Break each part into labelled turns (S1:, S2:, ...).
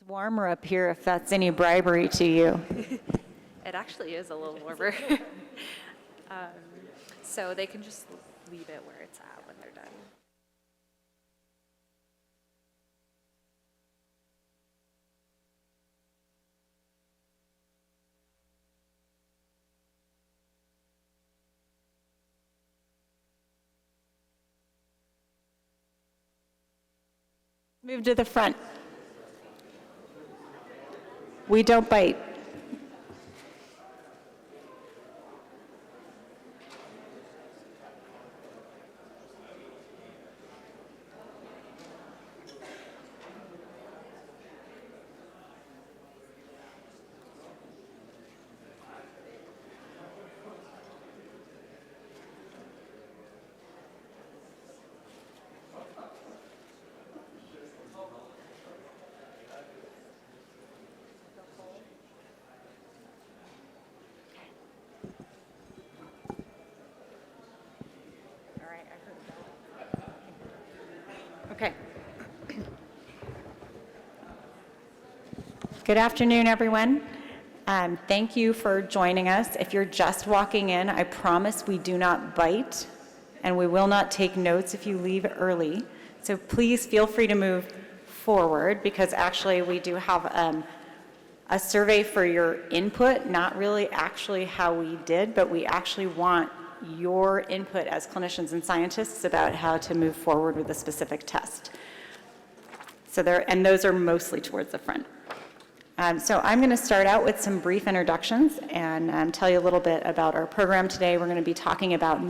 S1: Warmer up here if that's any bribery to you.
S2: It actually is a little warmer. So they can just leave it where it's at when they're done.
S1: Move to the front. We don't bite. Okay. Good afternoon, everyone. Thank you for joining us. If you're just walking in, I promise we do not bite, and we will not take notes if you leave early. So please feel free to move forward, because actually we do have a survey for your input, not really actually how we did, but we actually want your input as clinicians and scientists about how to move forward with a specific test. So and those are mostly towards the front. So I'm going to start out with some brief introductions and tell you a little bit about our program today. We're going to be talking about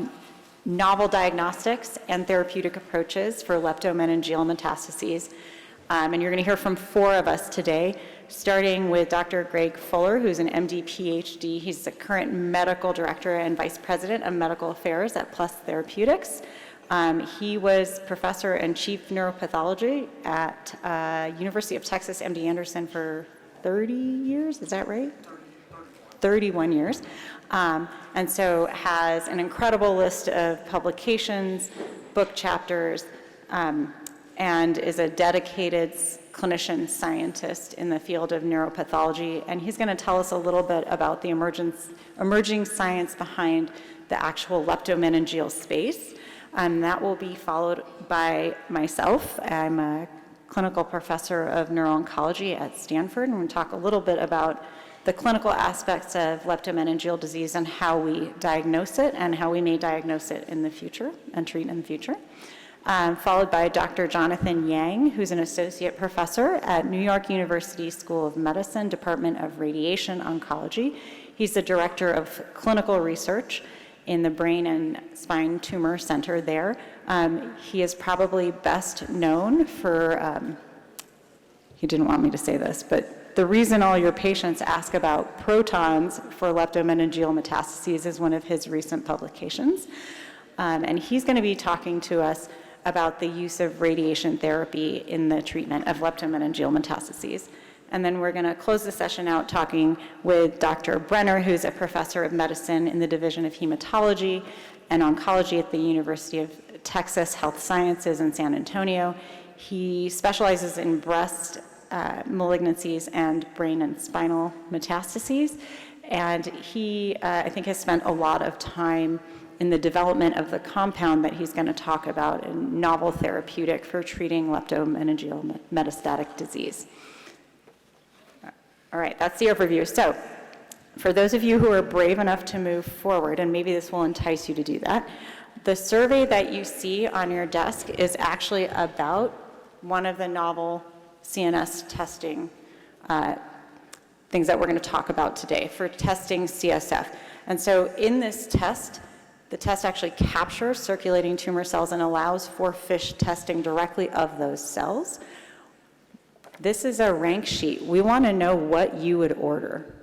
S1: novel diagnostics and therapeutic approaches for leptomeningeal metastases. And you're going to hear from 4 of us today, starting with Dr. Greg Fuller, who's an MD, PhD. He's the current medical director and vice president of medical affairs at Plus Therapeutics. He was professor and chief neuropathology at University of Texas MD Anderson for 30 years, is that right? 31 years. And so has an incredible list of publications, book chapters, and is a dedicated clinician scientist in the field of neuropathology. And he's going to tell us a little bit about the emerging science behind the actual leptomeningeal space. That will be followed by myself. I'm a clinical professor of neuro-oncology at Stanford, and we'll talk a little bit about the clinical aspects of leptomeningeal disease and how we diagnose it and how we may diagnose it in the future and treat in the future. Followed by Dr. Jonathan Yang, who's an associate professor at New York University School of Medicine, Department of Radiation Oncology. He's the director of clinical research in the Brain and Spine Tumor Center there. He is probably best known for, he didn't want me to say this, but the reason all your patients ask about protons for leptomeningeal metastases is one of his recent publications. And he's going to be talking to us about the use of radiation therapy in the treatment of leptomeningeal metastases. And then we're going to close the session out talking with Dr. Brenner, who's a professor of medicine in the Division of Hematology and Oncology at the University of Texas Health Sciences in San Antonio. He specializes in breast malignancies and brain and spinal metastases. And he, I think, has spent a lot of time in the development of the compound that he's going to talk about, a novel therapeutic for treating leptomeningeal metastatic disease. All right, that's the overview. So for those of you who are brave enough to move forward, and maybe this will entice you to do that, the survey that you see on your desk is actually about one of the novel CNS testing things that we're going to talk about today for testing CSF. And so in this test, the test actually captures circulating tumor cells and allows for FISH testing directly of those cells. This is a rank sheet. We want to know what you would order,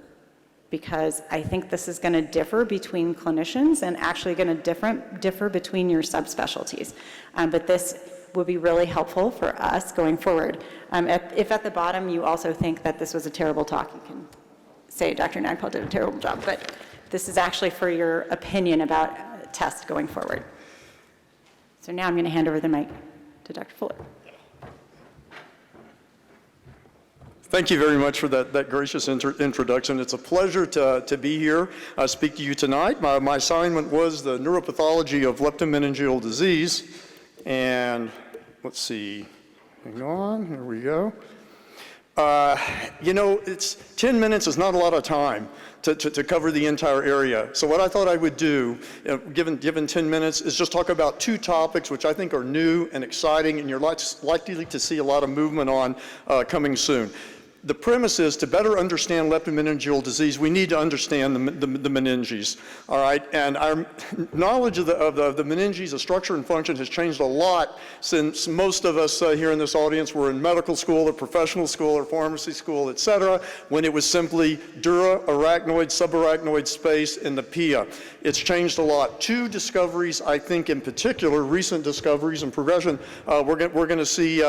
S1: because I think this is going to differ between clinicians and actually going to differ between your subspecialties. But this would be really helpful for us going forward. If at the bottom you also think that this was a terrible talk, you can say Dr. Nagpal did a terrible job, but this is actually for your opinion about test going forward. So now I'm going to hand over the mic to Dr. Fuller.
S3: Thank you very much for that gracious introduction. It's a pleasure to be here, speak to you tonight. My assignment was the neuropathology of leptomeningeal disease. And let's see, hang on, here we go. It's 10 minutes is not a lot of time to cover the entire area. So what I thought I would do, given 10 minutes, is just talk about two topics which I think are new and exciting, and you're likely to see a lot of movement on coming soon. The premise is to better understand leptomeningeal disease, we need to understand the meninges, all right? And our knowledge of the meninges, the structure and function, has changed a lot since most of us here in this audience were in medical school or professional school or pharmacy school, et cetera, when it was simply dura, arachnoid, subarachnoid space, and the pia. It's changed a lot. Two discoveries, I think in particular, recent discoveries and progression, we're going to see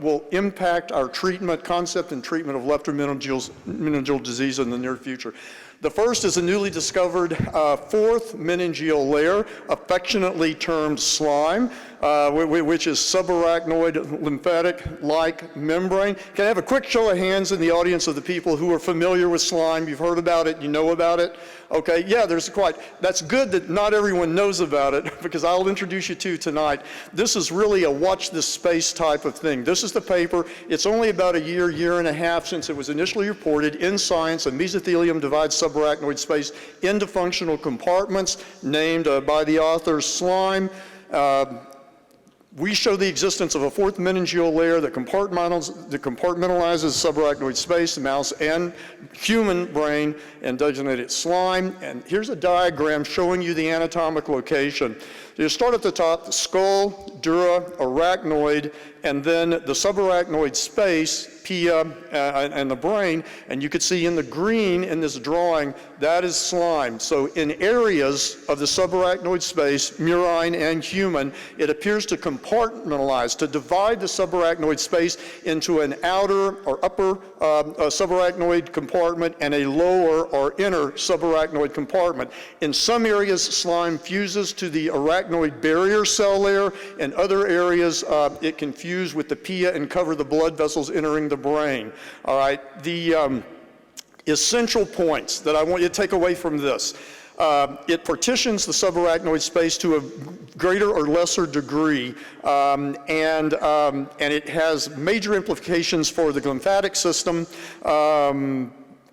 S3: will impact our treatment, concept and treatment of leptomeningeal disease in the near future. The first is a newly discovered fourth meningeal layer, affectionately termed slime, which is subarachnoid lymphatic-like membrane. Can I have a quick show of hands in the audience of the people who are familiar with slime? You've heard about it, you know about it? Okay, yeah, that's good that not everyone knows about it, because I'll introduce you to tonight. This is really a watch this space type of thing. This is the paper. It's only about a year and a half since it was initially reported in Science. A mesothelium divides subarachnoid space into functional compartments, named by the authors slime. We show the existence of a fourth meningeal layer that compartmentalizes subarachnoid space, the mouse and human brain, and designate it slime. And here's a diagram showing you the anatomic location. You start at the top, the skull, dura, arachnoid, and then the subarachnoid space, pia, and the brain, and you can see in the green in this drawing, that is slime. So in areas of the subarachnoid space, murine and human, it appears to compartmentalize, to divide the subarachnoid space into an outer or upper subarachnoid compartment and a lower or inner subarachnoid compartment. In some areas, slime fuses to the arachnoid barrier cell layer. In other areas, it can fuse with the pia and cover the blood vessels entering the brain. All right, the essential points that I want you to take away from this. It partitions the subarachnoid space to a greater or lesser degree, and it has major implications for the lymphatic system.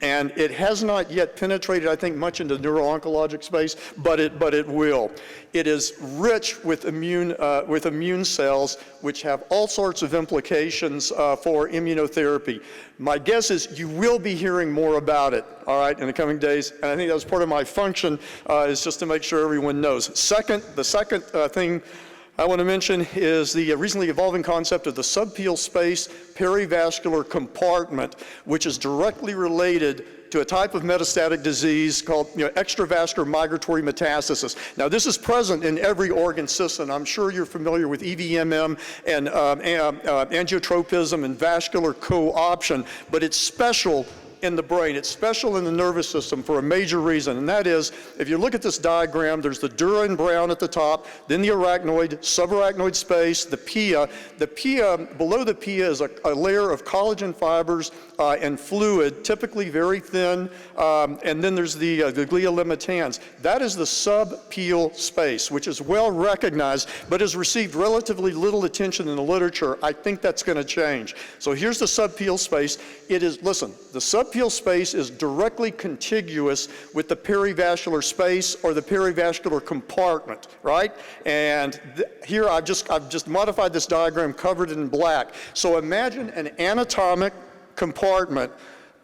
S3: And it has not yet penetrated, I think, much into neuro-oncologic space, but it will. It is rich with immune cells, which have all sorts of implications for immunotherapy. My guess is you will be hearing more about it, all right, in the coming days. And I think that was part of my function, is just to make sure everyone knows. The second thing I want to mention is the recently evolving concept of the subpial space perivascular compartment, which is directly related to a type of metastatic disease called extravascular migratory metastasis. Now, this is present in every organ system. I'm sure you're familiar with EVMM and angiotropism and vascular co-option, but it's special in the brain. It's special in the nervous system for a major reason, and that is, if you look at this diagram, there's the dura in brown at the top, then the arachnoid, subarachnoid space, the pia. The pia, below the pia is a layer of collagen fibers and fluid, typically very thin, and then there's the glia limitans. That is the subpial space, which is well recognized, but has received relatively little attention in the literature. I think that's going to change. So here's the subpial space. It is, listen, the subpial space is directly contiguous with the perivascular space or the perivascular compartment, right? And here I've just modified this diagram, covered it in black. So imagine an anatomic compartment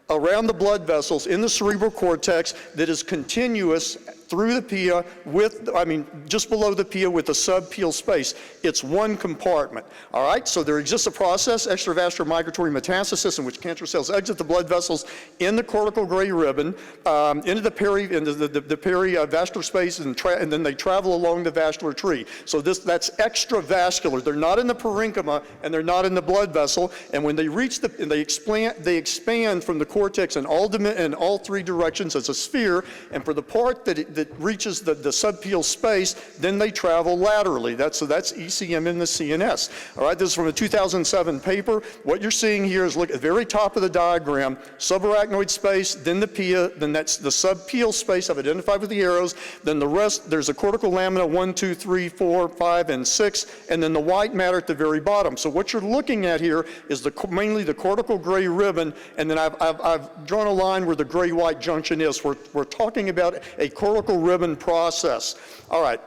S3: around the blood vessels in the cerebral cortex that is continuous through the pia just below the pia with the subpial space. It's one compartment, all right? So there exists a process, extravascular migratory metastasis, in which cancer cells exit the blood vessels in the cortical gray ribbon, into the perivascular space, and then they travel along the vascular tree. So that's extravascular. They're not in the parenchyma, and they're not in the blood vessel, and when they reach they expand from the cortex in all three directions as a sphere, and for the part that it reaches the subpial space, then they travel laterally. So that's ECM in the CNS. All right, this is from a 2007 paper. What you're seeing here is, look at the very top of the diagram, subarachnoid space, then the pia, then that's the subpial space I've identified with the arrows, then the rest, there's a cortical lamina 1, 2, 3, 4, 5, and 6, and then the white matter at the very bottom. So what you're looking at here is mainly the cortical gray ribbon, and then I've drawn a line where the gray-white junction is. We're talking about a cortical ribbon process. All right,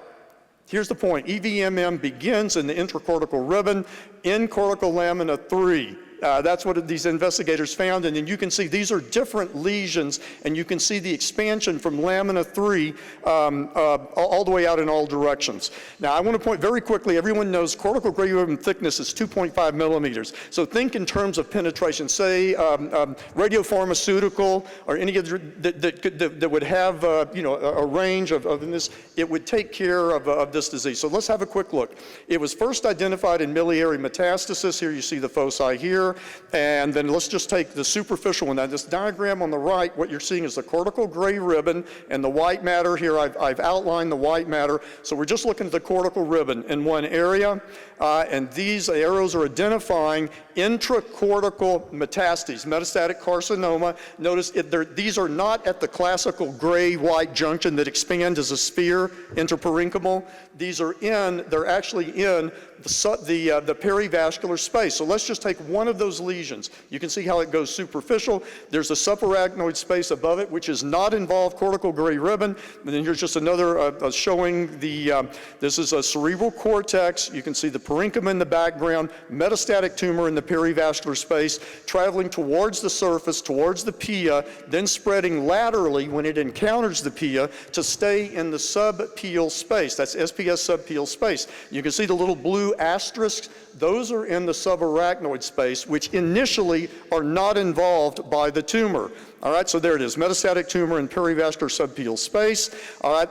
S3: here's the point. EVMM begins in the intracortical ribbon in cortical lamina 3. That's what these investigators found, and then you can see these are different lesions, and you can see the expansion from lamina 3 all the way out in all directions. Now, I want to point very quickly, everyone knows cortical gray ribbon thickness is 2.5 millimeters. So think in terms of penetration, say radiopharmaceutical or any other that would have a range of this, it would take care of this disease. So let's have a quick look. It was first identified in miliary metastasis. Here you see the foci here. And then let's just take the superficial one. Now, this diagram on the right, what you're seeing is the cortical gray ribbon and the white matter here. I've outlined the white matter. So we're just looking at the cortical ribbon in one area. And these arrows are identifying intracortical metastases, metastatic carcinoma. Notice these are not at the classical gray-white junction that expand as a sphere, intraparenchymal. They're actually in the perivascular space. So let's just take one of those lesions. You can see how it goes superficial. There's a subarachnoid space above it, which is not involved cortical gray ribbon. And then here's just another showing this is a cerebral cortex. You can see the parenchyma in the background, metastatic tumor in the perivascular space, traveling towards the surface, towards the pia, then spreading laterally when it encounters the pia to stay in the subpial space. That's SPS subpial space. You can see the little blue asterisks. Those are in the subarachnoid space, which initially are not involved by the tumor. All right, so there it is, metastatic tumor in perivascular subpial space. All right,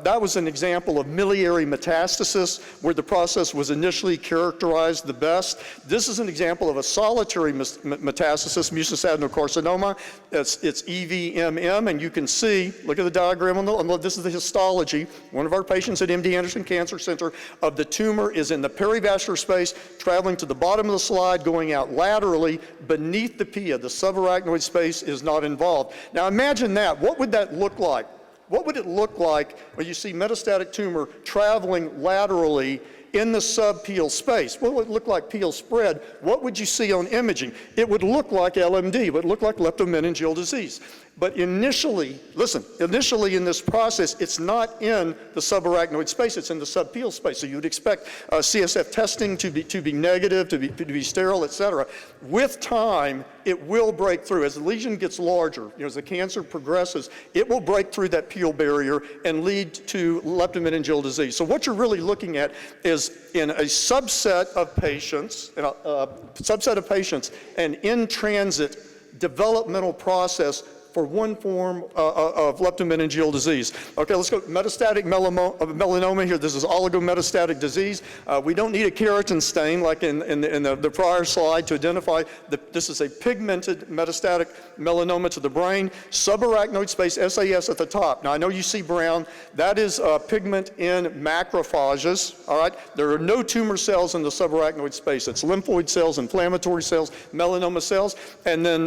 S3: that was an example of miliary metastasis, where the process was initially characterized the best. This is an example of a solitary metastasis, mucinous adenocarcinoma. It's EVMM, and you can see, look at the diagram this is the histology. One of our patients at MD Anderson Cancer Center of the tumor is in the perivascular space, traveling to the bottom of the slide, going out laterally beneath the pia. The subarachnoid space is not involved. Now imagine that. What would that look like? What would it look like when you see metastatic tumor traveling laterally in the subpial space? What would it look like pial spread? What would you see on imaging? It would look like LMD. It would look like leptomeningeal disease. But initially in this process, it's not in the subarachnoid space, it's in the subpial space. So you would expect CSF testing to be negative, to be sterile, et cetera. With time, it will break through. As the lesion gets larger, as the cancer progresses, it will break through that pial barrier and lead to leptomeningeal disease. So what you're really looking at is in a subset of patients, an in-transit developmental process for one form of leptomeningeal disease. Okay, let's go metastatic melanoma here. This is oligometastatic disease. We don't need a keratin stain like in the prior slide to identify that this is a pigmented metastatic melanoma to the brain. Subarachnoid space, SAS at the top. Now I know you see brown. That is pigment in macrophages, all right? There are no tumor cells in the subarachnoid space. It's lymphoid cells, inflammatory cells, melanoma cells. And then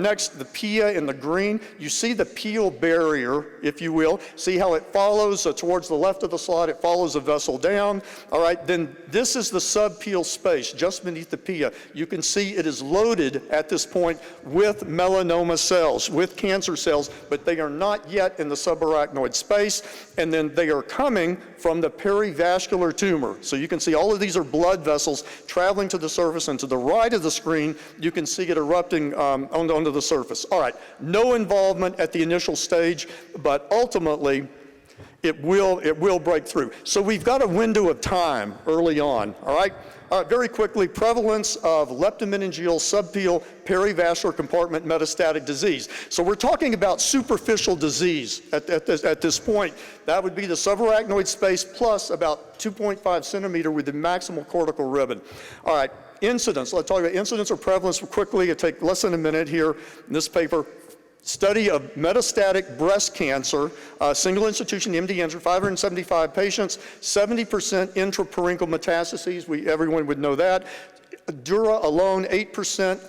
S3: next, the pia in the green. You see the pial barrier, if you will. See how it follows towards the left of the slide, it follows a vessel down. All right, then this is the subpial space just beneath the pia. You can see it is loaded at this point with melanoma cells, with cancer cells, but they are not yet in the subarachnoid space, and then they are coming from the perivascular tumor. So you can see all of these are blood vessels traveling to the surface, and to the right of the screen, you can see it erupting onto the surface. All right, no involvement at the initial stage, but ultimately it will break through. So we've got a window of time early on, all right? Very quickly, prevalence of leptomeningeal subpial perivascular compartment metastatic disease. So we're talking about superficial disease at this point. That would be the subarachnoid space plus about 2.5 centimeter with the maximal cortical ribbon. All right, incidence. Let's talk about incidence or prevalence quickly. It'll take less than a minute here in this paper. study of metastatic breast cancer, single institution MD Anderson, 575 patients, 70% intraparenchymal metastases, everyone would know that. Dura alone, 8%.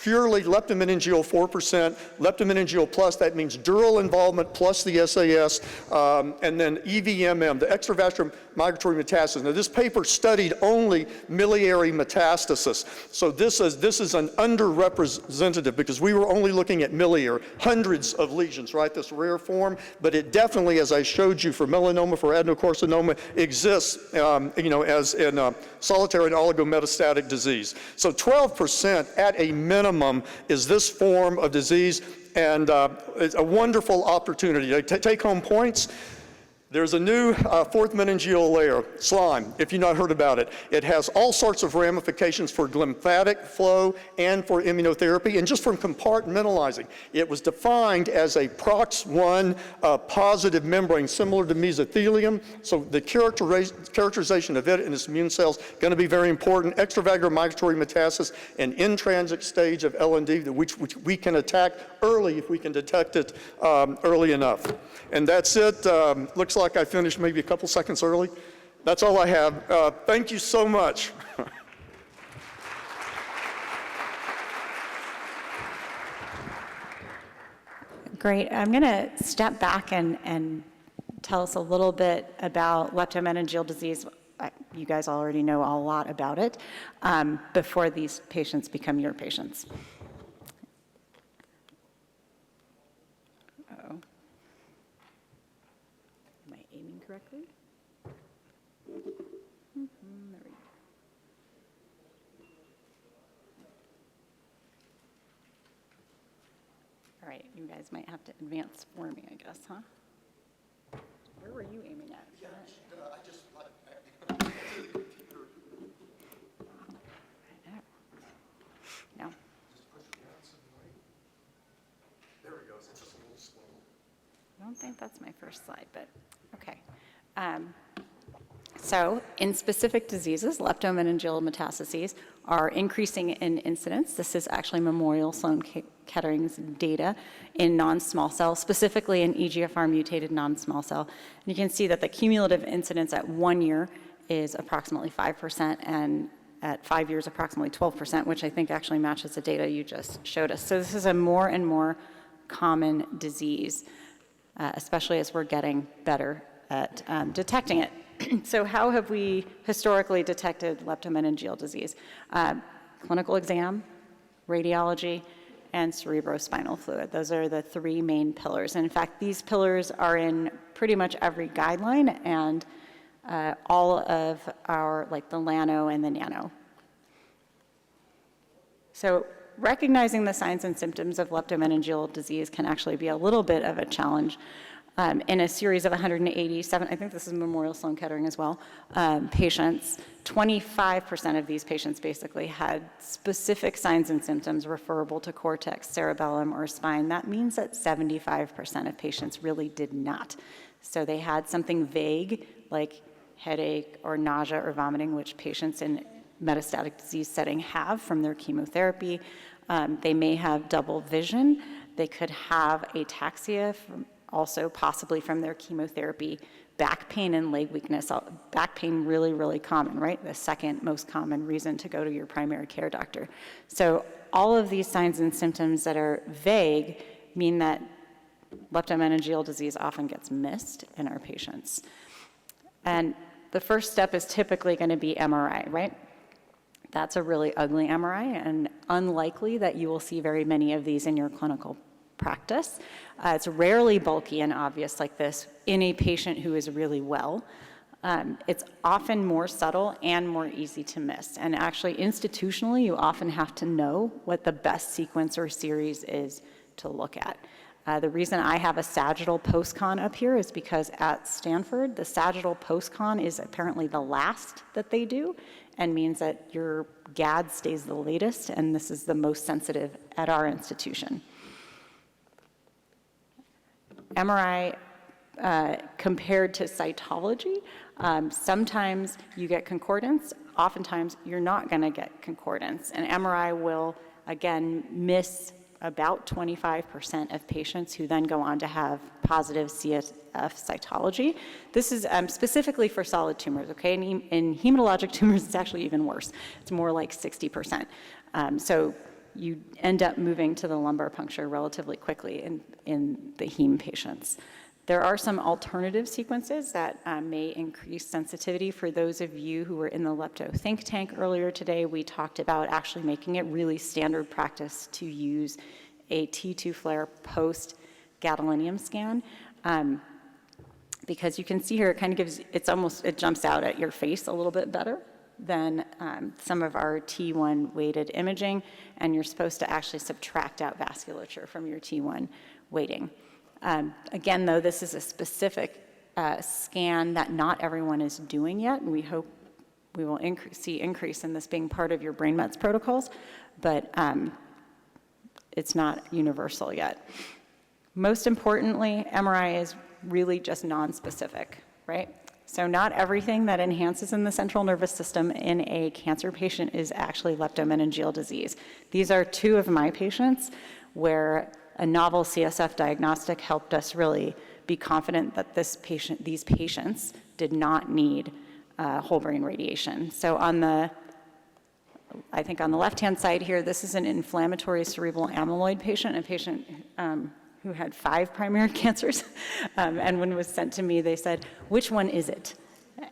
S3: Purely leptomeningeal, 4%. Leptomeningeal plus, that means dural involvement plus the SAS, and then EVMM, the extravascular migratory metastasis. Now, this paper studied only miliary metastasis. So this is an underrepresentative because we were only looking at miliary, hundreds of lesions, right? This rare form, but it definitely, as I showed you for melanoma, for adenocarcinoma, exists, as in solitary and oligometastatic disease. So 12% at a minimum is this form of disease, and it's a wonderful opportunity. Take home points. There's a new fourth meningeal layer, slime, if you've not heard about it. It has all sorts of ramifications for lymphatic flow and for immunotherapy, and just from compartmentalizing. It was defined as a PROX1 positive membrane, similar to mesothelium, so the characterization of it and its immune cells going to be very important. Extravagular migratory metastasis, an intransic stage of LND, which we can attack early if we can detect it early enough. And that's it. Looks like I finished maybe a couple seconds early. That's all I have. Thank you so much.
S1: Great. I'm going to step back and tell us a little bit about leptomeningeal disease. You guys already know a lot about it before these patients become your patients. Correctly? There we go. All right, you guys might have to advance for me, I guess, huh? Where were you aiming at?
S3: Yeah, I just
S1: No.
S3: Just push it down some way. There we go. It's just a little slow.
S1: I don't think that's my first slide, but okay. So in specific diseases, leptomeningeal metastases are increasing in incidence. This is actually Memorial Sloan Kettering's data in non-small cell, specifically in EGFR mutated non-small cell. And you can see that the cumulative incidence at 1 year is approximately 5%, and at 5 years, approximately 12%, which I think actually matches the data you just showed us. So this is a more and more common disease, especially as we're getting better at detecting it. So how have we historically detected leptomeningeal disease? Clinical exam, radiology, and cerebrospinal fluid. Those are the three main pillars. And in fact, these pillars are in pretty much every guideline and all of our, like the LANO and the NANO. So recognizing the signs and symptoms of leptomeningeal disease can actually be a little bit of a challenge. In a series of 187, I think this is Memorial Sloan Kettering as well, patients, 25% of these patients basically had specific signs and symptoms referable to cortex, cerebellum, or spine. That means that 75% of patients really did not. So they had something vague like headache or nausea or vomiting, which patients in metastatic disease setting have from their chemotherapy. They may have double vision. They could have ataxia also possibly from their chemotherapy, back pain and leg weakness. Back pain really, really common, right? The second most common reason to go to your primary care doctor. So all of these signs and symptoms that are vague mean that leptomeningeal disease often gets missed in our patients. And the first step is typically going to be MRI, right? That's a really ugly MRI, and unlikely that you will see very many of these in your clinical practice. It's rarely bulky and obvious like this in a patient who is really well. It's often more subtle and more easy to miss. And actually, institutionally, you often have to know what the best sequence or series is to look at. The reason I have a sagittal postcon up here is because at Stanford, the sagittal postcon is apparently the last that they do, and means that your GAD stays the latest, and this is the most sensitive at our institution. MRI compared to cytology, sometimes you get concordance, oftentimes you're not going to get concordance. And MRI will, again, miss about 25% of patients who then go on to have positive CSF cytology. This is specifically for solid tumors, okay? In hematologic tumors, it's actually even worse. It's more like 60%. So you end up moving to the lumbar puncture relatively quickly in the heme patients. There are some alternative sequences that may increase sensitivity. For those of you who were in the Lepto think tank earlier today, we talked about actually making it really standard practice to use a T2 flare post-gadolinium scan. Because you can see here, it kind of gives, it jumps out at your face a little bit better than some of our T1 weighted imaging, and you're supposed to actually subtract out vasculature from your T1 weighting. Again, though, this is a specific scan that not everyone is doing yet, and we hope we will see increase in this being part of your brain mets protocols, but it's not universal yet. Most importantly, MRI is really just non-specific, right? So not everything that enhances in the central nervous system in a cancer patient is actually leptomeningeal disease. These are two of my patients where a novel CSF diagnostic helped us really be confident that these patients did not need whole brain radiation. So I think on the left-hand side here, this is an inflammatory cerebral amyloid patient, a patient who had 5 primary cancers. And when it was sent to me, they said, "Which one is it?"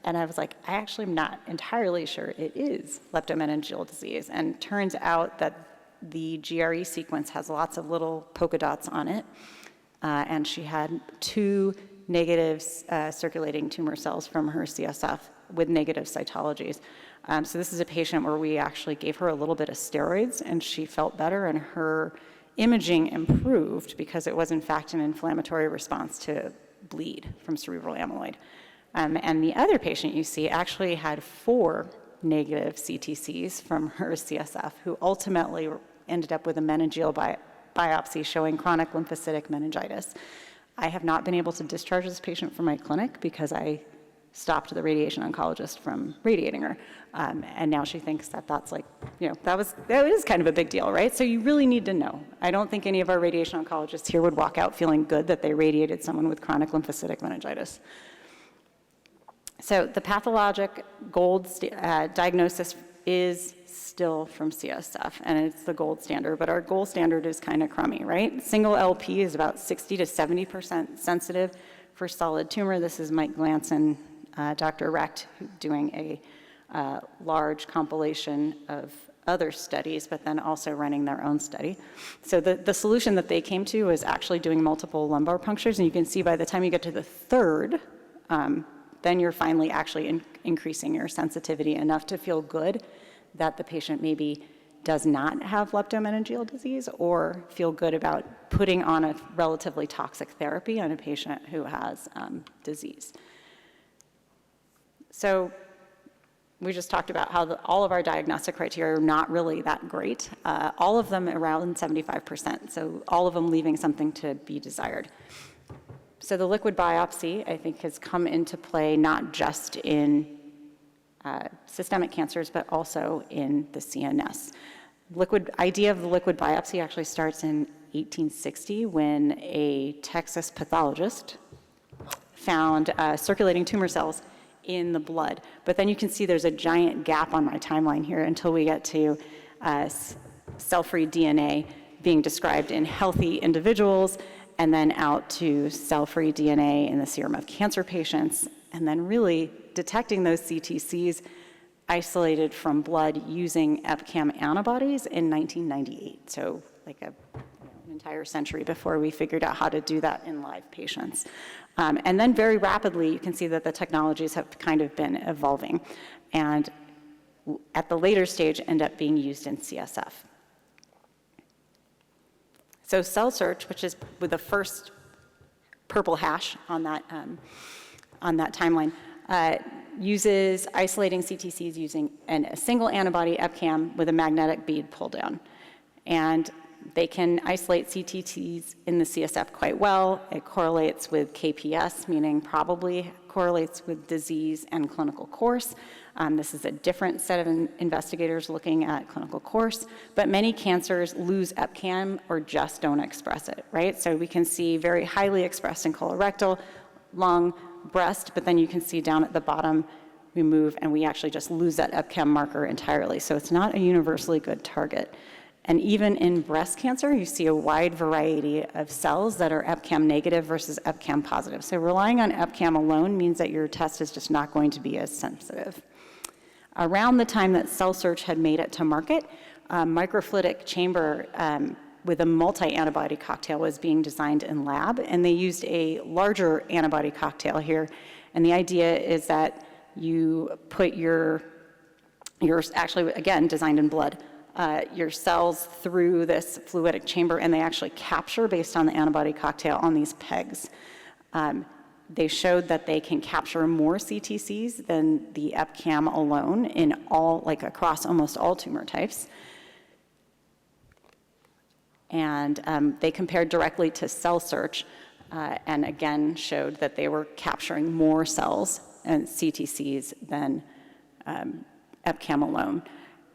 S1: And I was like, I actually am not entirely sure it is leptomeningeal disease. And turns out that the GRE sequence has lots of little polka dots on it. And she had 2 negative circulating tumor cells from her CSF with negative cytologies. So this is a patient where we actually gave her a little bit of steroids and she felt better, and her imaging improved because it was in fact an inflammatory response to bleed from cerebral amyloid. And the other patient you see actually had 4 negative CTCs from her CSF, who ultimately ended up with a meningeal biopsy showing chronic lymphocytic meningitis. I have not been able to discharge this patient from my clinic because I stopped the radiation oncologist from radiating her. And now she thinks that that's like, that is kind of a big deal, right? So you really need to know. I don't think any of our radiation oncologists here would walk out feeling good that they radiated someone with chronic lymphocytic meningitis. So the pathologic gold diagnosis is still from CSF, and it's the gold standard, but our gold standard is kind of crummy, right? Single LP is about 60 to 70% sensitive for solid tumor. This is Mike Glanson, Dr. Recht, doing a large compilation of other studies, but then also running their own study. So the solution that they came to was actually doing multiple lumbar punctures, and you can see by the time you get to the 3rd, then you're finally actually increasing your sensitivity enough to feel good that the patient maybe does not have leptomeningeal disease, or feel good about putting on a relatively toxic therapy on a patient who has disease. So we just talked about how all of our diagnostic criteria are not really that great. All of them around 75%, so all of them leaving something to be desired. So the liquid biopsy, I think, has come into play not just in systemic cancers, but also in the CNS. Idea of the liquid biopsy actually starts in 1860 when a Texas pathologist found circulating tumor cells in the blood. But then you can see there's a giant gap on my timeline here until we get to cell-free DNA being described in healthy individuals, and then out to cell-free DNA in the serum of cancer patients, and then really detecting those CTCs isolated from blood using EpCAM antibodies in 1998. So like an entire century before we figured out how to do that in live patients. And then very rapidly, you can see that the technologies have kind of been evolving, and at the later stage end up being used in CSF. So cell search, which is with the first purple hash on that timeline, uses isolating CTCs using a single antibody EpCAM with a magnetic bead pull down. And They can isolate CTTs in the CSF quite well. It correlates with KPS, meaning probably correlates with disease and clinical course. This is a different set of investigators looking at clinical course, but many cancers lose EpCAM or just don't express it, right? So we can see very highly expressed in colorectal, lung, breast, but then you can see down at the bottom, we move and we actually just lose that EpCAM marker entirely. So it's not a universally good target. And even in breast cancer, you see a wide variety of cells that are EpCAM negative versus EpCAM positive. So relying on EpCAM alone means that your test is just not going to be as sensitive. Around the time that Cell Search had made it to market, a microfluidic chamber with a multi-antibody cocktail was being designed in lab, and they used a larger antibody cocktail here. And the idea is that you put your actually, again, designed in blood, your cells through this fluidic chamber, and they actually capture, based on the antibody cocktail, on these pegs. They showed that they can capture more CTCs than the EpCAM alone in all, like across almost all tumor types. And they compared directly to Cell Search, and again showed that they were capturing more cells and CTCs than EpCAM alone.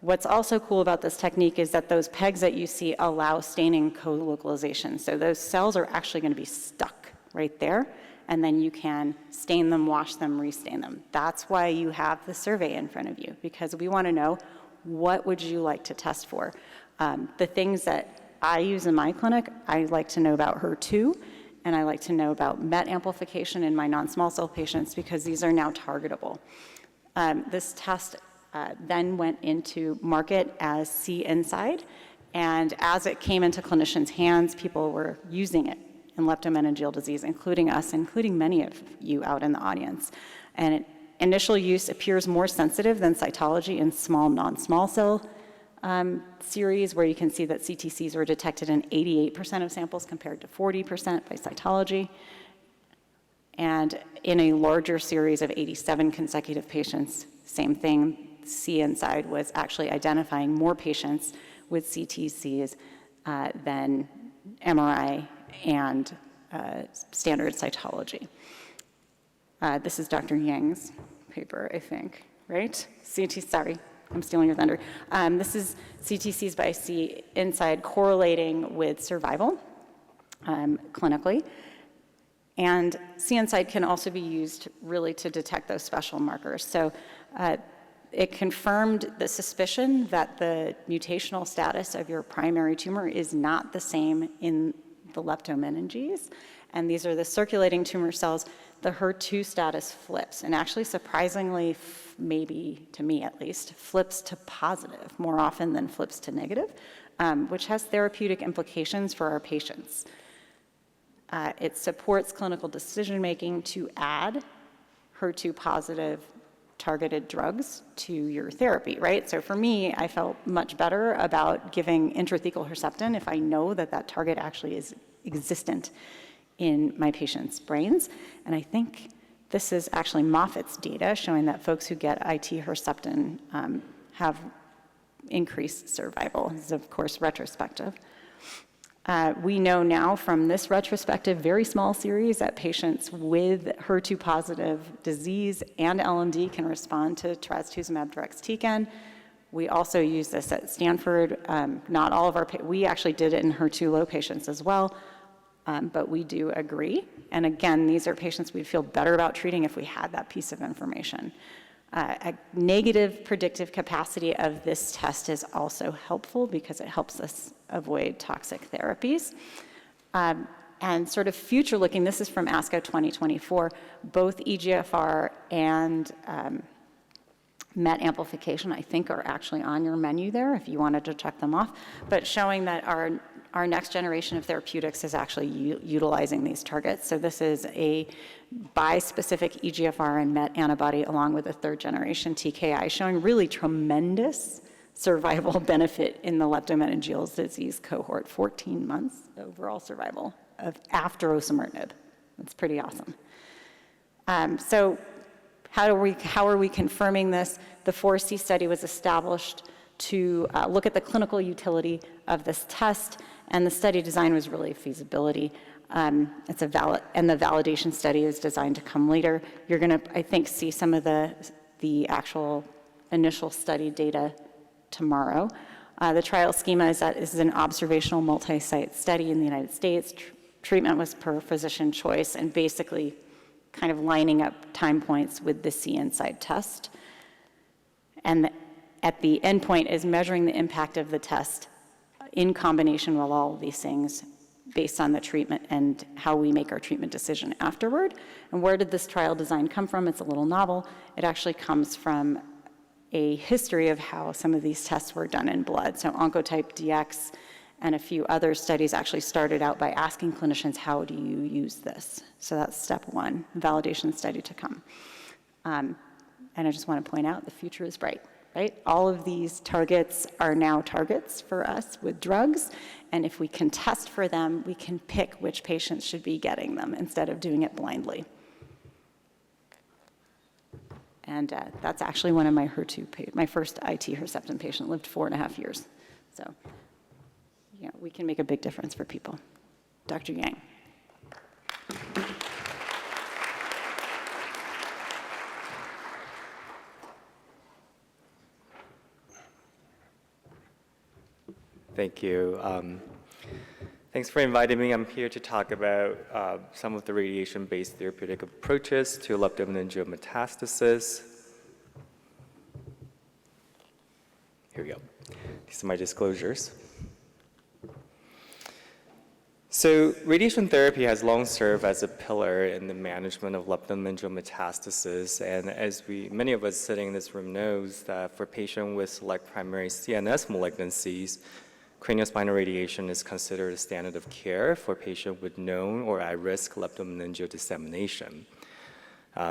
S1: What's also cool about this technique is that those pegs that you see allow staining co-localization. So those cells are actually going to be stuck right there, and then you can stain them, wash them, restain them. That's why you have the survey in front of you, because we want to know, what would you like to test for? The things that I use in my clinic, I like to know about HER2, and I like to know about MET amplification in my non-small cell patients, because these are now targetable. This test then went into market as CInside, and as it came into clinicians' hands, people were using it in leptomeningeal disease, including us, including many of you out in the audience. And initial use appears more sensitive than cytology in small non-small cell series, where you can see that CTCs were detected in 88% of samples compared to 40% by cytology. And in a larger series of 87 consecutive patients, same thing. CInside was actually identifying more patients with CTCs than MRI and standard cytology. This is Dr. Yang's paper, I think, right? Sorry, I'm stealing your thunder. This is CTCs by CInside correlating with survival clinically. And CInside can also be used really to detect those special markers. So it confirmed the suspicion that the mutational status of your primary tumor is not the same in the leptomeninges. And these are the circulating tumor cells. The HER2 status flips, and actually surprisingly, maybe to me at least, flips to positive more often than flips to negative, which has therapeutic implications for our patients. It supports clinical decision-making to add HER2 positive targeted drugs to your therapy, right? So for me, I felt much better about giving intrathecal Herceptin if I know that that target actually is existent in my patients' brains. And I think this is actually Moffitt's data showing that folks who get IT Herceptin have increased survival. This is, of course, retrospective. We know now from this retrospective, very small series, that patients with HER2 positive disease and LMD can respond to trastuzumab deruxtecan. We also use this at Stanford. Not all of our, we actually did it in HER2 low patients as well, but we do agree. And again, these are patients we'd feel better about treating if we had that piece of information. A negative predictive capacity of this test is also helpful because it helps us avoid toxic therapies. And sort of future looking, this is from ASCO 2024, both EGFR and MET amplification, I think, are actually on your menu there if you wanted to check them off, but showing that our next generation of therapeutics is actually utilizing these targets. So this is a bispecific EGFR and MET antibody along with a third generation TKI showing really tremendous survival benefit in the leptomeningeal disease cohort, 14 months overall survival after osimertinib. That's pretty awesome. So how are we confirming this? The 4C study was established to look at the clinical utility of this test And the study design was really feasibility. It's and the validation study is designed to come later. You're going to, I think, see some of the actual initial study data tomorrow. The trial schema is that this is an observational multi-site study in the United States. Treatment was per physician choice and basically kind of lining up time points with the CNSide test. And at the end point is measuring the impact of the test in combination with all of these things based on the treatment and how we make our treatment decision afterward. And where did this trial design come from? It's a little novel. It actually comes from a history of how some of these tests were done in blood. So Oncotype DX and a few other studies actually started out by asking clinicians, how do you use this? So that's step one, validation study to come. And I just want to point out, the future is bright, right? All of these targets are now targets for us with drugs, and if we can test for them, we can pick which patients should be getting them instead of doing it blindly. And that's actually one of my my first IT Herceptin patient lived 4.5 years. So, yeah, we can make a big difference for people. Dr. Yang.
S4: Thank you. Thanks for inviting me. I'm here to talk about some of the radiation-based therapeutic approaches to leptomeningeal metastasis. Here we go. These are my disclosures. So radiation therapy has long served as a pillar in the management of leptomeningeal metastasis, and as many of us sitting in this room knows that for patients with select primary CNS malignancies, craniospinal radiation is considered a standard of care for patients with known or at-risk leptomeningeal dissemination.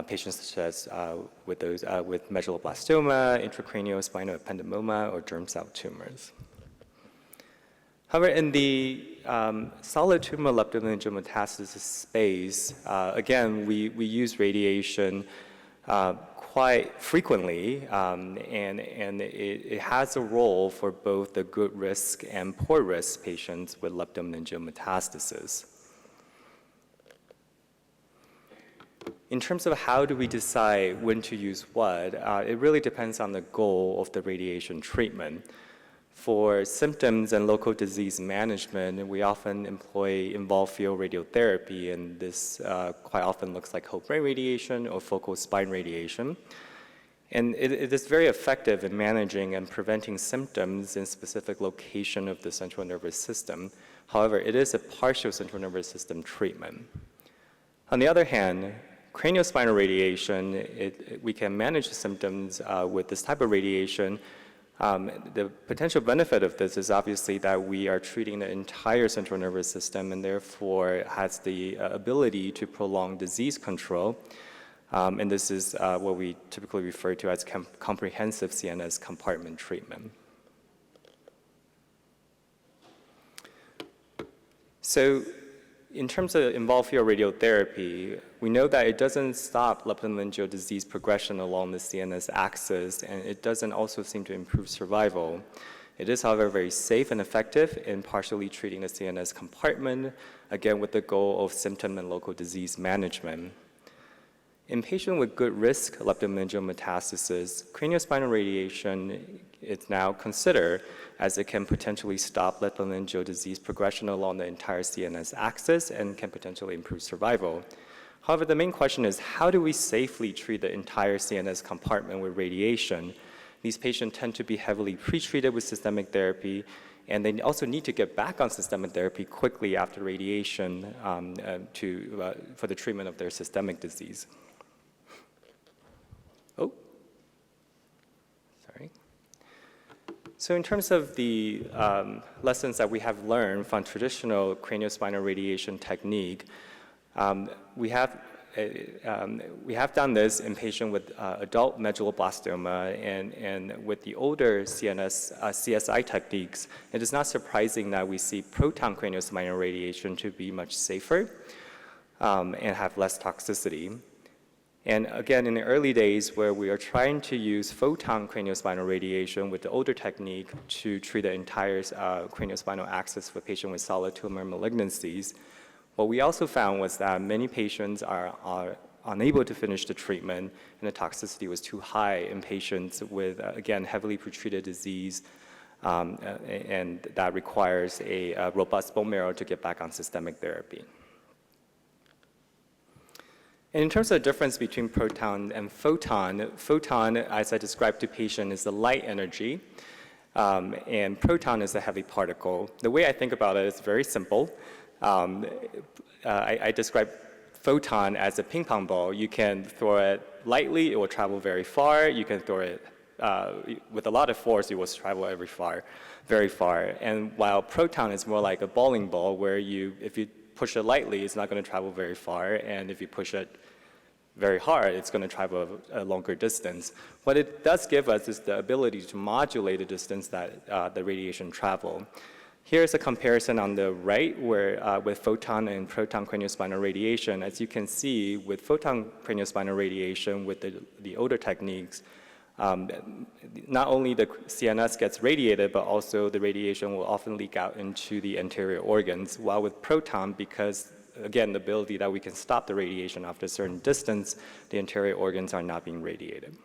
S4: Patients such as with medulloblastoma, intracranial spinal ependymoma, or germ cell tumors. However, in the solid tumor leptomeningeal metastasis space, again, we use radiation quite frequently, and it has a role for both the good risk and poor risk patients with leptomeningeal metastasis. In terms of how do we decide when to use what, it really depends on the goal of the radiation treatment. For symptoms and local disease management, we often employ involved field radiotherapy, and this quite often looks like whole brain radiation or focal spine radiation. And it is very effective in managing and preventing symptoms in specific location of the central nervous system. However, it is a partial central nervous system treatment. On the other hand, craniospinal radiation, we can manage the symptoms with this type of radiation. The potential benefit of this is obviously that we are treating the entire central nervous system and therefore has the ability to prolong disease control. And this is what we typically refer to as comprehensive CNS compartment treatment. So in terms of involved field radiotherapy, we know that it doesn't stop leptomeningeal disease progression along the CNS axis, and it doesn't also seem to improve survival. It is, however, very safe and effective in partially treating the CNS compartment, again with the goal of symptom and local disease management. In patients with good risk leptomeningeal metastasis, craniospinal radiation is now considered as it can potentially stop leptomeningeal disease progression along the entire CNS axis and can potentially improve survival. However, the main question is, how do we safely treat the entire CNS compartment with radiation? These patients tend to be heavily pretreated with systemic therapy, and they also need to get back on systemic therapy quickly after radiation for the treatment of their systemic disease. Oh, sorry. So in terms of the lessons that we have learned from traditional craniospinal radiation technique, we have done this in patients with adult medulloblastoma, and with the older CSI techniques, it is not surprising that we see proton craniospinal radiation to be much safer and have less toxicity. And again, in the early days where we are trying to use photon craniospinal radiation with the older technique to treat the entire craniospinal axis for patients with solid tumor malignancies, what we also found was that many patients are unable to finish the treatment, and the toxicity was too high in patients with, again, heavily pretreated disease, and that requires a robust bone marrow to get back on systemic therapy. And in terms of the difference between proton and photon, as I described to patient, is the light energy, and proton is a heavy particle. The way I think about it is very simple. I describe photon as a ping pong ball. You can throw it lightly, it will travel very far. You can throw it with a lot of force, it will travel very far. And while proton is more like a bowling ball, where if you push it lightly, it's not going to travel very far, and if you push it very hard, it's going to travel a longer distance. What it does give us is the ability to modulate the distance that the radiation travel. Here's a comparison on the right where with photon and proton craniospinal radiation. As you can see, with photon craniospinal radiation, with the older techniques, not only the CNS gets radiated, but also the radiation will often leak out into the anterior organs. While with proton, because again, the ability that we can stop the radiation after a certain distance, the anterior organs are not being radiated.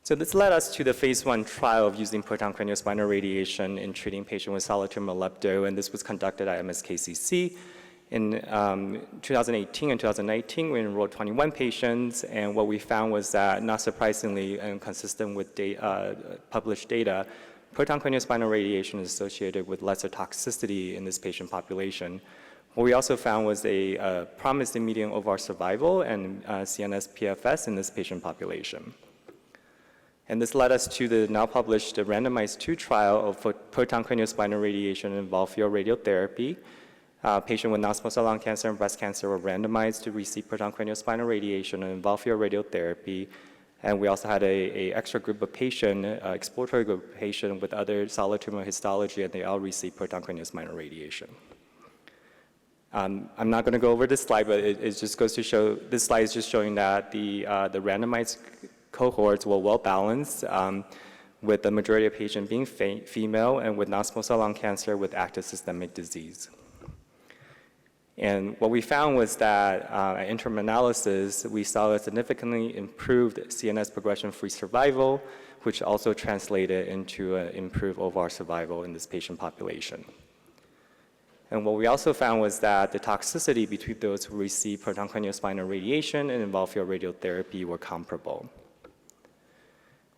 S4: So this led us to the phase 1 trial of using proton craniospinal radiation in treating patients with solid tumor lepto, and this was conducted at MSKCC. In 2018 and 2019, we enrolled 21 patients, and what we found was that, not surprisingly and consistent with published data, proton craniospinal radiation is associated with lesser toxicity in this patient population. What we also found was a promising median overall survival and CNS PFS in this patient population. And this led us to the now published randomized 2 trial of proton craniospinal radiation and involved field radiotherapy. Patients with non-small cell lung cancer and breast cancer were randomized to receive proton craniospinal radiation and involved field radiotherapy. And we also had an extra group of patients, exploratory group of patients with other solid tumor histology, and they all received proton craniospinal radiation. I'm not going to go over this slide, but it just goes to show, this slide is just showing that the randomized cohorts were well balanced, with the majority of patients being female and with non-small cell lung cancer with active systemic disease. And what we found was that at interim analysis, we saw a significantly improved CNS progression-free survival, which also translated into improved overall survival in this patient population. And what we also found was that the toxicity between those who received proton craniospinal radiation and involved field radiotherapy were comparable.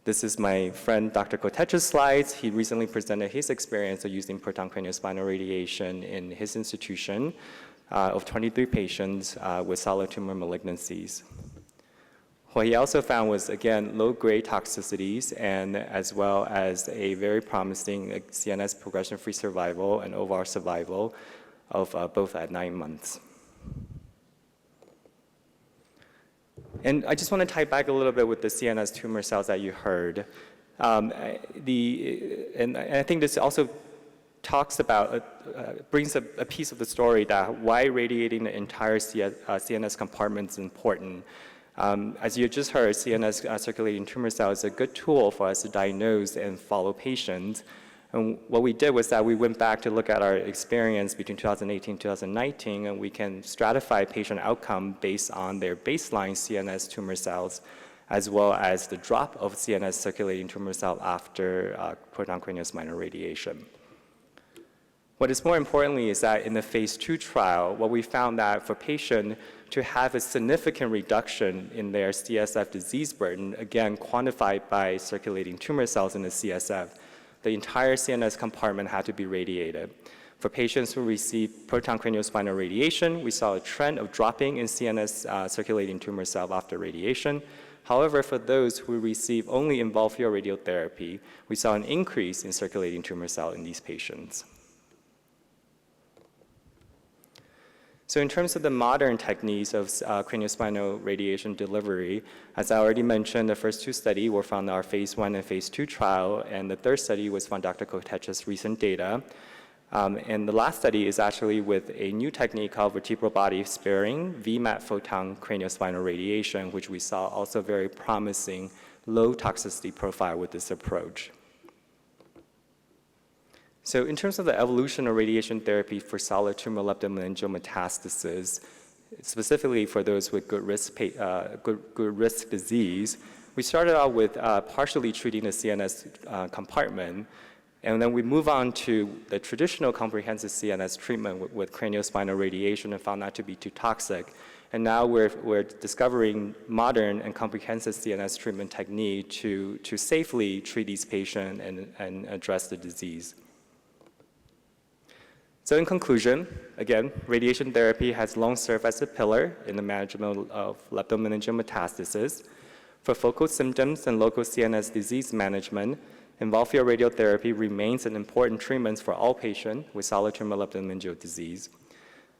S4: This is my friend Dr. Kotecha's slides. He recently presented his experience of using proton craniospinal radiation in his institution of 23 patients with solid tumor malignancies. What he also found was, again, low-grade toxicities, and as well as a very promising CNS progression-free survival and overall survival of both at 9 months. And I just want to tie back a little bit with the CNS tumor cells that you heard. And I think this also talks about, brings a piece of the story that why radiating the entire CNS compartment is important. As you just heard, CNS circulating tumor cells is a good tool for us to diagnose and follow patients. And what we did was that we went back to look at our experience between 2018 and 2019, and we can stratify patient outcome based on their baseline CNS tumor cells, as well as the drop of CNS circulating tumor cell after proton craniospinal radiation. What is more importantly is that in the phase 2 trial, what we found that for patients to have a significant reduction in their CSF disease burden, again quantified by circulating tumor cells in the CSF, the entire CNS compartment had to be radiated. For patients who received proton craniospinal radiation, we saw a trend of dropping in CNS circulating tumor cell after radiation. However, for those who received only involved field radiotherapy, we saw an increase in circulating tumor cell in these patients. So in terms of the modern techniques of craniospinal radiation delivery, as I already mentioned, the first 2 studies were from our phase 1 and phase 2 trial, and the third study was from Dr. Kotecha's recent data. And the last study is actually with a new technique called vertebral body sparing VMAT photon craniospinal radiation, which we saw also very promising low toxicity profile with this approach. So in terms of the evolution of radiation therapy for solid tumor leptomeningeal metastases, specifically for those with good risk disease, we started out with partially treating the CNS compartment, and then we move on to the traditional comprehensive CNS treatment with craniospinal radiation and found that to be too toxic. And now we're discovering modern and comprehensive CNS treatment technique to safely treat these patients and address the disease. So in conclusion, again, radiation therapy has long served as a pillar in the management of leptomeningeal metastasis. For focal symptoms and local CNS disease management, involved field radiotherapy remains an important treatment for all patients with solid tumor leptomeningeal disease.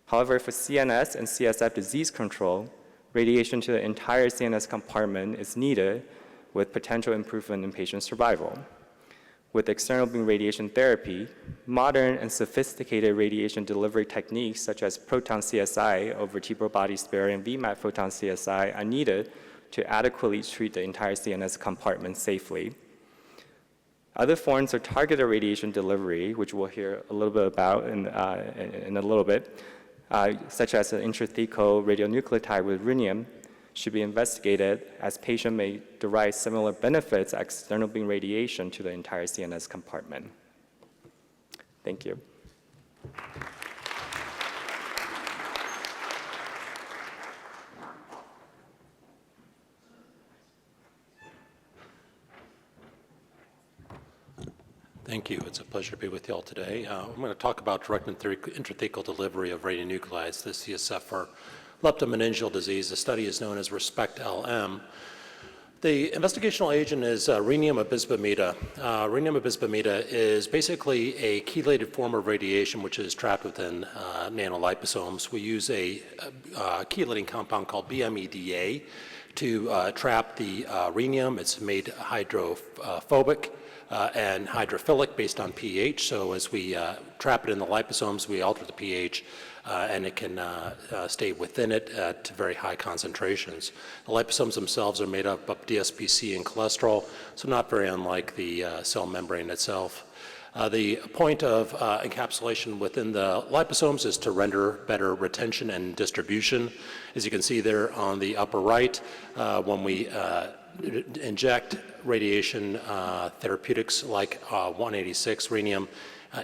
S4: However, for CNS and CSF disease control, radiation to the entire CNS compartment is needed with potential improvement in patient survival. With external beam radiation therapy, modern and sophisticated radiation delivery techniques such as proton CSI or vertebral body sparing VMAT photon CSI are needed to adequately treat the entire CNS compartment safely. Other forms of targeted radiation delivery, which we'll hear a little bit about in a little bit, such as an intrathecal radionuclide with rhenium, should be investigated as patients may derive similar benefits as external beam radiation to the entire CNS compartment. Thank you.
S5: Thank you. It's a pleasure to be with you all today. I'm going to talk about direct intrathecal delivery of radionuclides, the CSF for leptomeningeal disease. The study is known as RESPECT-LM. The investigational agent is rhenium abisbamida. Rhenium abisbamida is basically a chelated form of radiation which is trapped within nanoliposomes. We use a chelating compound called BMEDA to trap the rhenium. It's made hydrophobic and hydrophilic based on pH. So as we trap it in the liposomes, we alter the pH and it can stay within it at very high concentrations. The liposomes themselves are made up of DSPC and cholesterol, so not very unlike the cell membrane itself. The point of encapsulation within the liposomes is to render better retention and distribution. As you can see there on the upper right, when we inject radiation therapeutics like 186 rhenium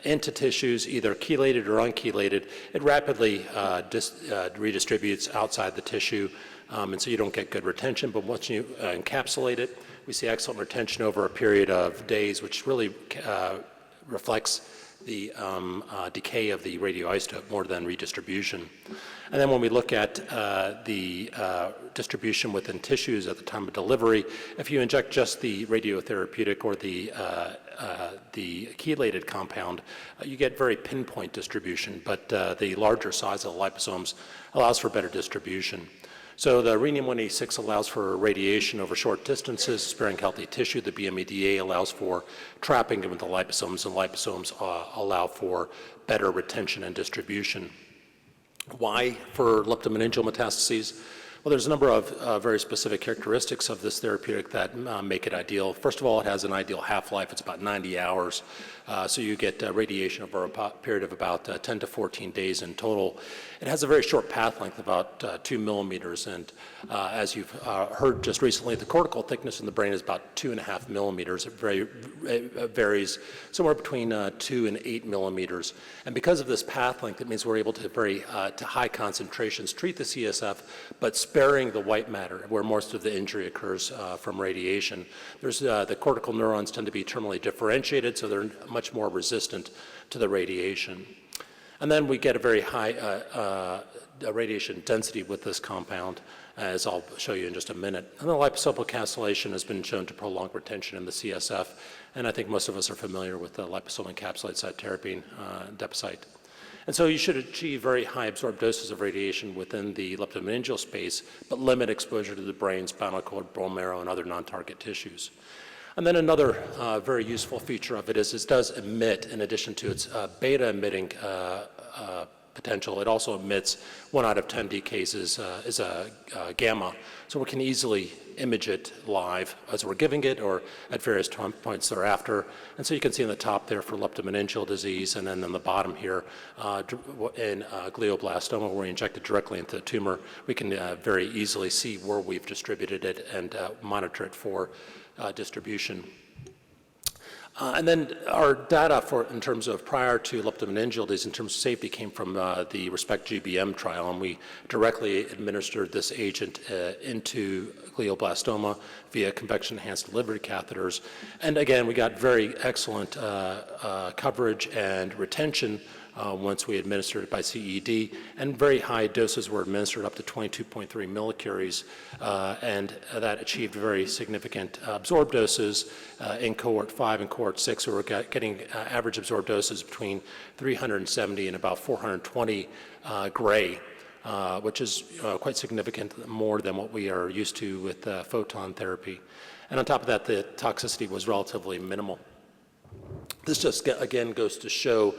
S5: into tissues, either chelated or unchelated, it rapidly redistributes outside the tissue, and so you don't get good retention. But once you encapsulate it, we see excellent retention over a period of days, which really reflects the decay of the radioisotope more than redistribution. And then when we look at the distribution within tissues at the time of delivery, if you inject just the radiotherapeutic or the chelated compound, you get very pinpoint distribution, but the larger size of the liposomes allows for better distribution. So the rhenium-186 allows for radiation over short distances, sparing healthy tissue. The BMEDA allows for trapping with the liposomes, and liposomes allow for better retention and distribution. Why for leptomeningeal metastases? Well, there's a number of very specific characteristics of this therapeutic that make it ideal. First of all, it has an ideal half-life. It's about 90 hours. So you get radiation over a period of about 10 to 14 days in total. It has a very short path length, about 2 millimeters. And as you've heard just recently, the cortical thickness in the brain is about 2.5 millimeters. It varies somewhere between 2 and 8 millimeters. And because of this path length, it means we're able to to high concentrations treat the CSF, but sparing the white matter where most of the injury occurs from radiation. The cortical neurons tend to be terminally differentiated, so they're much more resistant to the radiation. And then we get a very high radiation density with this compound, as I'll show you in just a minute. And the liposomal encapsulation has been shown to prolong retention in the CSF, and I think most of us are familiar with the liposomal encapsulated cytarabine depocyte. And so you should achieve very high absorbed doses of radiation within the leptomeningeal space, but limit exposure to the brain, spinal cord, bone marrow, and other non-target tissues. And then another very useful feature of it is it does emit, in addition to its beta emitting potential, it also emits 1 out of 10 cases is a gamma. So we can easily image it live as we're giving it or at various time points thereafter. And so you can see in the top there for leptomeningeal disease, and then on the bottom here in glioblastoma, where we inject it directly into the tumor, we can very easily see where we've distributed it and monitor it for distribution. And then our data in terms of prior to leptomeningeal disease, in terms of safety, came from the RESPECT-GBM trial, and we directly administered this agent into glioblastoma via convection-enhanced delivery catheters. And again, we got very excellent coverage and retention once we administered it by CED, and very high doses were administered up to 22.3 millicuries, and that achieved very significant absorbed doses in cohort 5 and cohort 6. We were getting average absorbed doses between 370 and about 420 gray, which is quite significant more than what we are used to with photon therapy. And on top of that, the toxicity was relatively minimal. This just, again, goes to show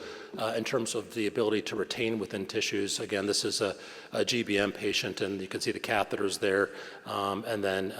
S5: in terms of the ability to retain within tissues. Again, this is a GBM patient, and you can see the catheters there. And then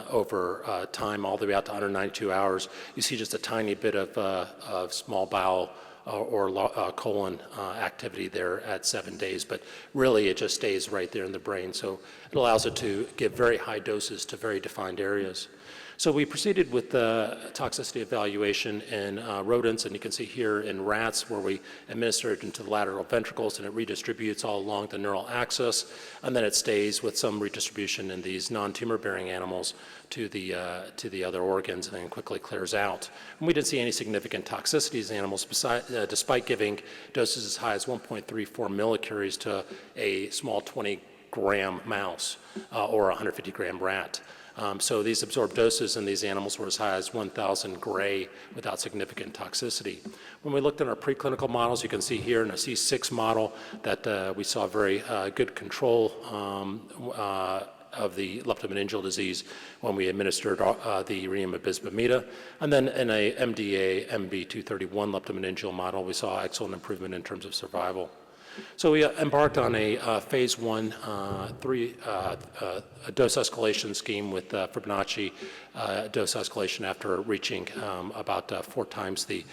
S5: over time, all the way out to 192 hours, you see just a tiny bit of small bowel or colon activity there at 7 days. But really, it just stays right there in the brain. So it allows it to give very high doses to very defined areas. So we proceeded with the toxicity evaluation in rodents, and you can see here in rats where we administer it into the lateral ventricles, and it redistributes all along the neural axis, and then it stays with some redistribution in these non-tumor bearing animals to the other organs, and then quickly clears out. And we didn't see any significant toxicities in animals despite giving doses as high as 1.34 millicuries to a small 20-gram mouse or a 150-gram rat. So these absorbed doses in these animals were as high as 1,000 gray without significant toxicity. When we looked at our preclinical models, you can see here in a C6 model that we saw very good control of the leptomeningeal disease when we administered the rhenium bismuth. And then in a MDA MB231 leptomeningeal model, we saw excellent improvement in terms of survival. So we embarked on a phase 1 dose escalation scheme with Fibonacci dose escalation after reaching about 4 times the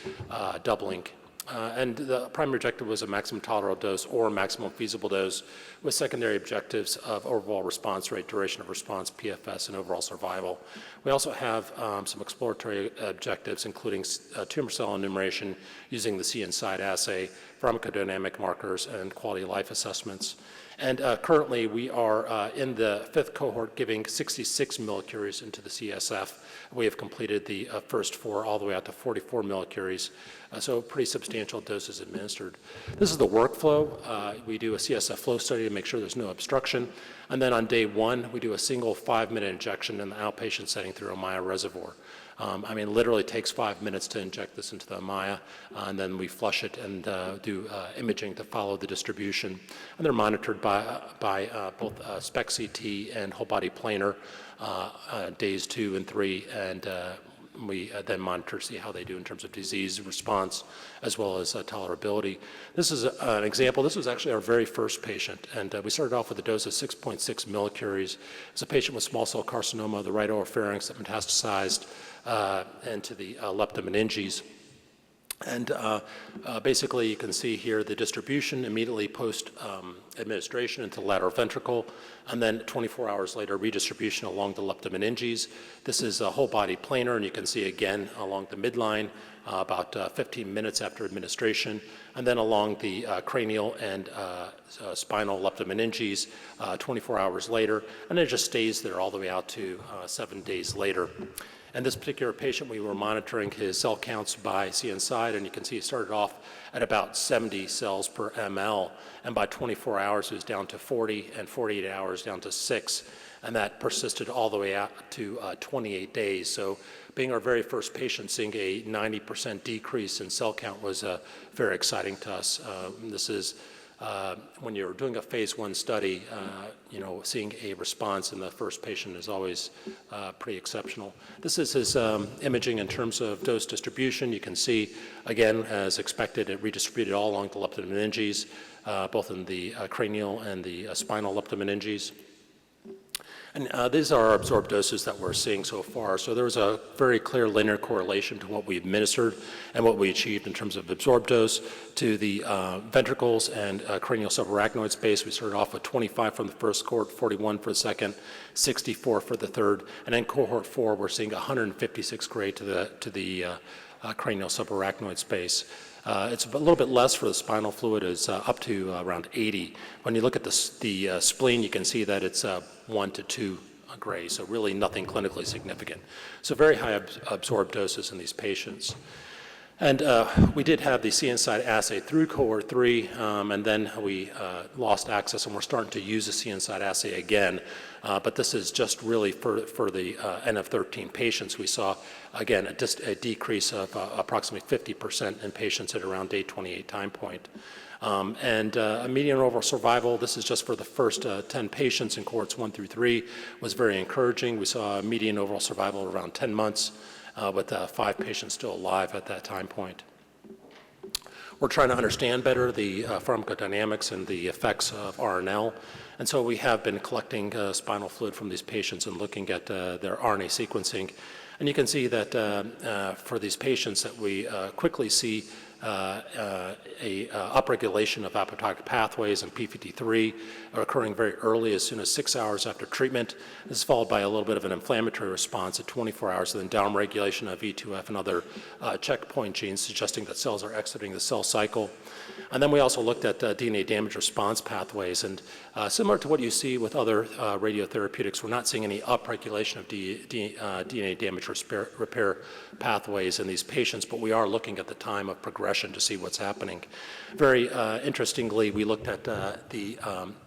S5: doubling. And the primary objective was a maximum tolerable dose or maximum feasible dose with secondary objectives of overall response rate, duration of response, PFS, and overall survival. We also have some exploratory objectives, including tumor cell enumeration using the CNSide assay, pharmacodynamic markers, and quality of life assessments. And currently, we are in the 5th cohort giving 66 millicuries into the CSF. We have completed the first 4 all the way out to 44 millicuries, so pretty substantial doses administered. This is the workflow. We do a CSF flow study to make sure there's no obstruction. And then on day 1, we do a single 5-minute injection in the outpatient setting through a Maya reservoir. Literally takes 5 minutes to inject this into the Maya, and then we flush it and do imaging to follow the distribution. And they're monitored by both SPECT-CT and whole body planar days 2 and 3, and we then monitor to see how they do in terms of disease response as well as tolerability. This is an example. This was actually our very first patient, and we started off with a dose of 6.6 millicuries. It's a patient with small cell carcinoma of the right oropharynx that metastasized into the leptomeninges. And basically, you can see here the distribution immediately post-administration into the lateral ventricle, and then 24 hours later, redistribution along the leptomeninges. This is a whole body planar, and you can see again along the midline about 15 minutes after administration, and then along the cranial and spinal leptomeninges 24 hours later, and it just stays there all the way out to 7 days later. And this particular patient, we were monitoring his cell counts by CNSide, and you can see he started off at about 70 cells per ml, and by 24 hours it was down to 40, and 48 hours down to 6, and that persisted all the way out to 28 days. So being our very first patient, seeing a 90% decrease in cell count was very exciting to us. This is when you're doing a phase 1 study, seeing a response in the first patient is always pretty exceptional. This is his imaging in terms of dose distribution. You can see, again, as expected, it redistributed all along the leptomeninges, both in the cranial and the spinal leptomeninges. And these are our absorbed doses that we're seeing so far. So there was a very clear linear correlation to what we administered and what we achieved in terms of absorbed dose to the ventricles and cranial subarachnoid space. We started off with 25 from the first cohort, 41 for the second, 64 for the third, and then cohort 4, we're seeing 156 gray to the cranial subarachnoid space. It's a little bit less for the spinal fluid. It's up to around 80. When you look at the spleen, you can see that it's 1 to 2 gray, so really nothing clinically significant. So very high absorbed doses in these patients. And we did have the CNSide assay through cohort 3, and then we lost access, and we're starting to use the CNSide assay again. But this is just really for the N of 13 patients. We saw, again, a decrease of approximately 50% in patients at around day 28 time point. And a median overall survival, this is just for the first 10 patients in cohorts 1 through 3, was very encouraging. We saw a median overall survival of around 10 months. With 5 patients still alive at that time point. We're trying to understand better the pharmacodynamics and the effects of RNL, and so we have been collecting spinal fluid from these patients and looking at their RNA sequencing. And you can see that for these patients that we quickly see upregulation of apoptotic pathways and p53 are occurring very early, as soon as 6 hours after treatment. This is followed by a little bit of an inflammatory response at 24 hours, and then downregulation of E2F and other checkpoint genes, suggesting that cells are exiting the cell cycle. And then we also looked at DNA damage response pathways, and similar to what you see with other radiotherapeutics, we're not seeing any upregulation of DNA damage repair pathways in these patients, but we are looking at the time of progression to see what's happening. Very interestingly, we looked at the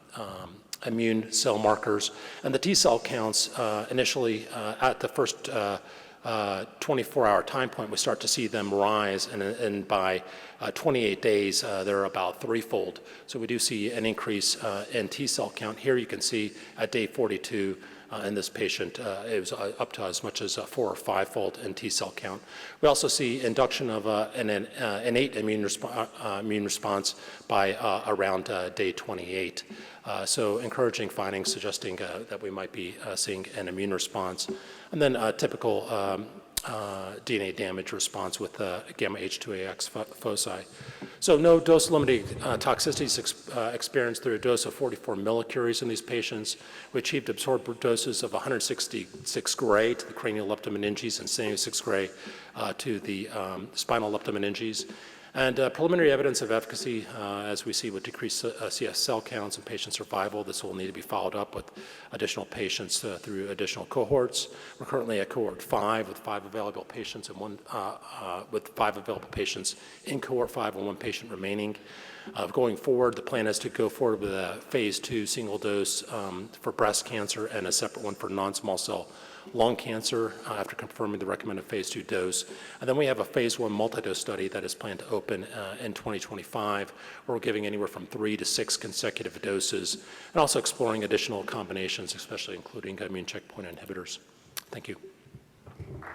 S5: immune cell markers, and the T cell counts initially at the first 24-hour time point, we start to see them rise, and by 28 days, they're about threefold. So we do see an increase in T cell count. Here you can see at day 42 in this patient, it was up to as much as 4 or 5-fold in T cell count. We also see induction of an innate immune response by around day 28. So encouraging findings suggesting that we might be seeing an immune response. And then typical DNA damage response with gamma H2AX foci. So no dose-limiting toxicities experienced through a dose of 44 millicuries in these patients. We achieved absorbed doses of 166 gray to the cranial leptomeninges and 76 gray to the spinal leptomeninges. And preliminary evidence of efficacy, as we see with decreased CS cell counts and patient survival. This will need to be followed up with additional patients through additional cohorts. We're currently at cohort 5 with 5 available patients and with 5 available patients in cohort 5 and 1 patient remaining. Going forward, the plan is to go forward with a phase 2 single dose for breast cancer and a separate one for non-small cell lung cancer after confirming the recommended phase 2 dose. And then we have a phase 1 multi-dose study that is planned to open in 2025, where we're giving anywhere from 3 to 6 consecutive doses, and also exploring additional combinations, especially including immune checkpoint inhibitors. Thank you.
S1: All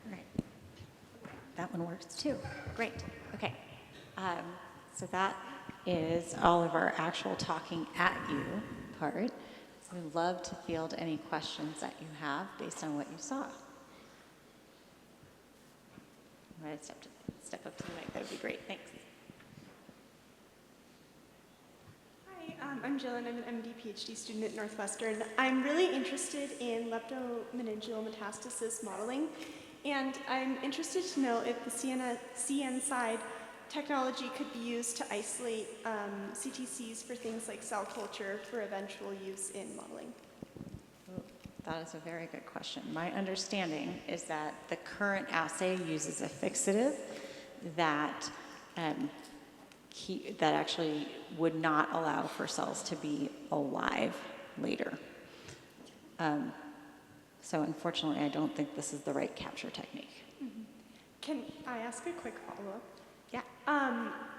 S1: right. That one works too. Great. Okay. So that is all of our actual talking at you part. So we'd love to field any questions that you have based on what you saw. I'm going to step up to the mic. That would be great. Thanks.
S6: Hi, I'm Jill, and I'm an MD PhD student at Northwestern. I'm really interested in leptomeningeal metastasis modeling, and I'm interested to know if the CNSide technology could be used to isolate CTCs for things like cell culture for eventual use in modeling.
S1: That is a very good question. My understanding is that the current assay uses a fixative that that actually would not allow for cells to be alive later. So unfortunately, I don't think this is the right capture technique.
S6: Mm-hmm. Can I ask a quick follow-up?
S1: Yeah.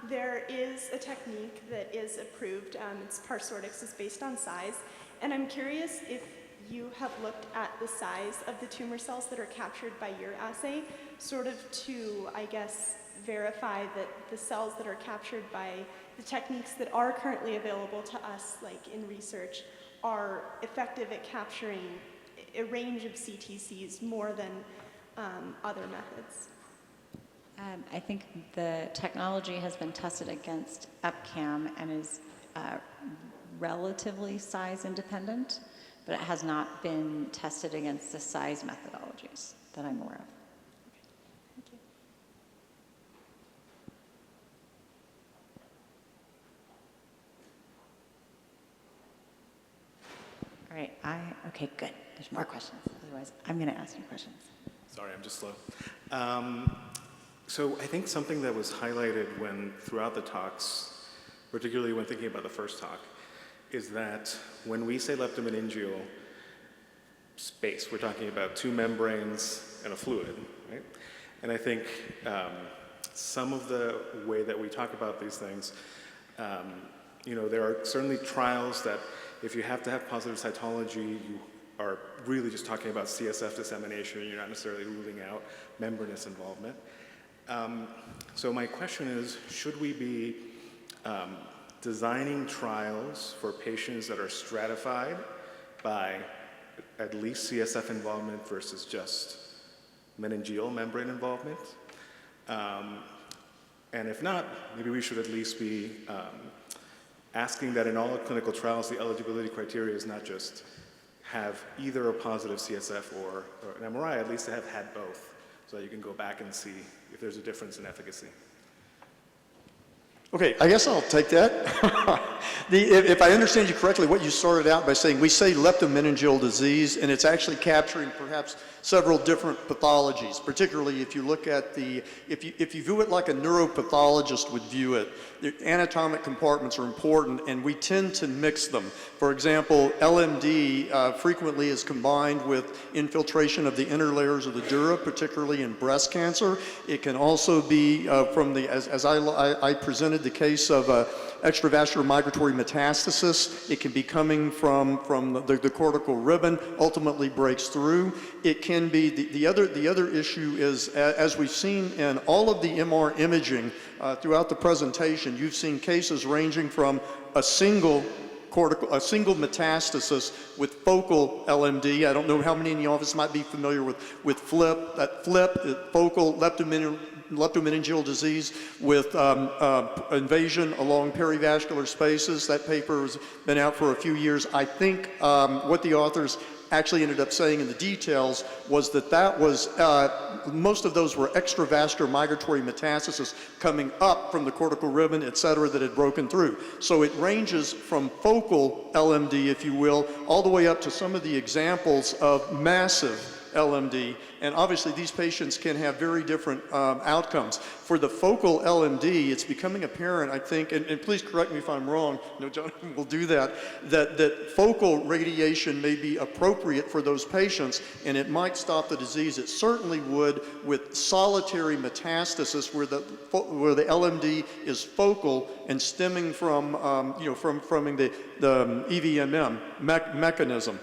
S6: There is a technique that is approved, it's Parsortix, it's based on size, and I'm curious if you have looked at the size of the tumor cells that are captured by your assay, sort of to, I guess, verify that the cells that are captured by the techniques that are currently available to us, like in research, are effective at capturing a range of CTCs more than other methods.
S1: I think the technology has been tested against EpCAM and is relatively size independent, but it has not been tested against the size methodologies that I'm aware of.
S6: Thank you.
S1: All right, okay, good. There's more questions. Otherwise, I'm going to ask you questions.
S7: Sorry, I'm just slow. So I think something that was highlighted throughout the talks, particularly when thinking about the first talk, is that when we say leptomeningeal space, we're talking about two membranes and a fluid, right? And I think some of the way that we talk about these things, there are certainly trials that if you have to have positive cytology, you are really just talking about CSF dissemination, you're not necessarily ruling out membranous involvement. So my question is, should we be designing trials for patients that are stratified by at least CSF involvement versus just meningeal membrane involvement? And if not, maybe we should at least be asking that in all clinical trials, the eligibility criteria is not just have either a positive CSF or an MRI, at least to have had both, so that you can go back and see if there's a difference in efficacy.
S3: Okay, I guess I'll take that. If I understand you correctly, what you started out by saying, we say leptomeningeal disease, and it's actually capturing perhaps several different pathologies, particularly if you look at if you view it like a neuropathologist would view it, the anatomic compartments are important, and we tend to mix them. For example, LMD frequently is combined with infiltration of the inner layers of the dura, particularly in breast cancer. It can also be from as I presented the case of extravascular migratory metastasis. It can be coming from the cortical ribbon, ultimately breaks through. It can be, the other issue is, as we've seen in all of the MR imaging throughout the presentation, you've seen cases ranging from a single metastasis with focal LMD. I don't know how many in the office might be familiar with FLIP. That FLIP, focal leptomeningeal disease with invasion along perivascular spaces. That paper has been out for a few years. I think what the authors actually ended up saying in the details was that was, most of those were extravascular migratory metastases coming up from the cortical ribbon, et cetera, that had broken through. So it ranges from focal LMD, if you will, all the way up to some of the examples of massive LMD, and obviously these patients can have very different outcomes. For the focal LMD, it's becoming apparent, I think, and please correct me if I'm wrong, no, John will do that focal radiation may be appropriate for those patients, and it might stop the disease. It certainly would with solitary metastasis where the LMD is focal and stemming from, from the EVMM mechanism.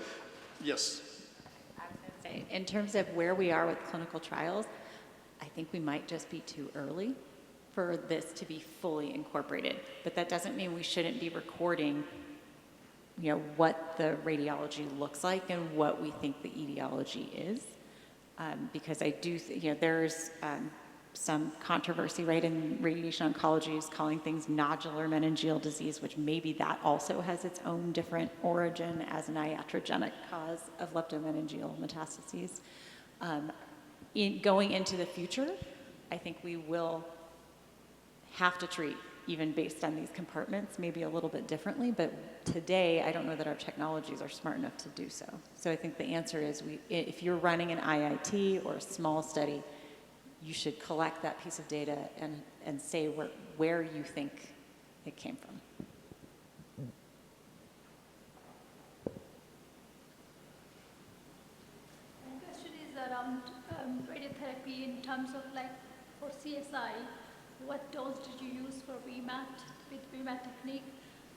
S3: Yes.
S1: In terms of where we are with clinical trials, I think we might just be too early for this to be fully incorporated. But that doesn't mean we shouldn't be recording, what the radiology looks like and what we think the etiology is. Because I do, there's some controversy, right, in radiation oncology is calling things nodular meningeal disease, which maybe that also has its own different origin as an iatrogenic cause of leptomeningeal metastases. Going into the future, I think we will have to treat, even based on these compartments, maybe a little bit differently, but today I don't know that our technologies are smart enough to do so. So I think the answer is, if you're running an IIT or a small study, you should collect that piece of data and say where you think it came from.
S8: My question is around radiotherapy in terms of CSI, what dose did you use for VMAT with VMAT technique?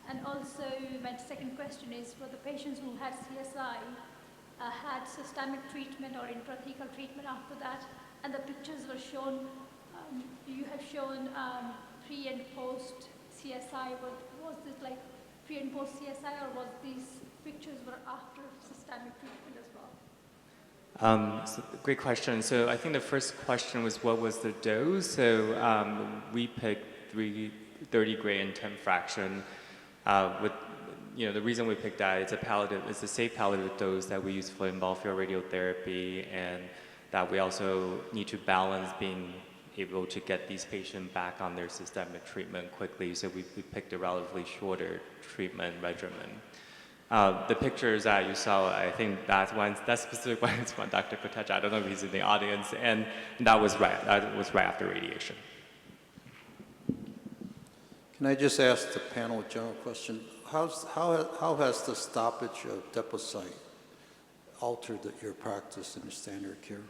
S8: And also, my second question is for the patients who had CSI, had systemic treatment or intrathecal treatment after that, and the pictures were shown, you have shown pre and post CSI. Was it like pre and post CSI, or was these pictures were after systemic treatment as well?
S4: So great question. So I think the first question was what was the dose? So we picked 30 gray and 10 fraction. With the reason we picked that, it's a safe palliative dose that we use for involved field radiotherapy, and that we also need to balance being able to get these patients back on their systemic treatment quickly. So we picked a relatively shorter treatment regimen. The pictures that you saw, I think that specific one is from Dr. Kotecha. I don't know if he's in the audience, and that was right after radiation.
S9: Can I just ask the panel a general question? How has the stoppage of depocyte altered your practice and your standard care?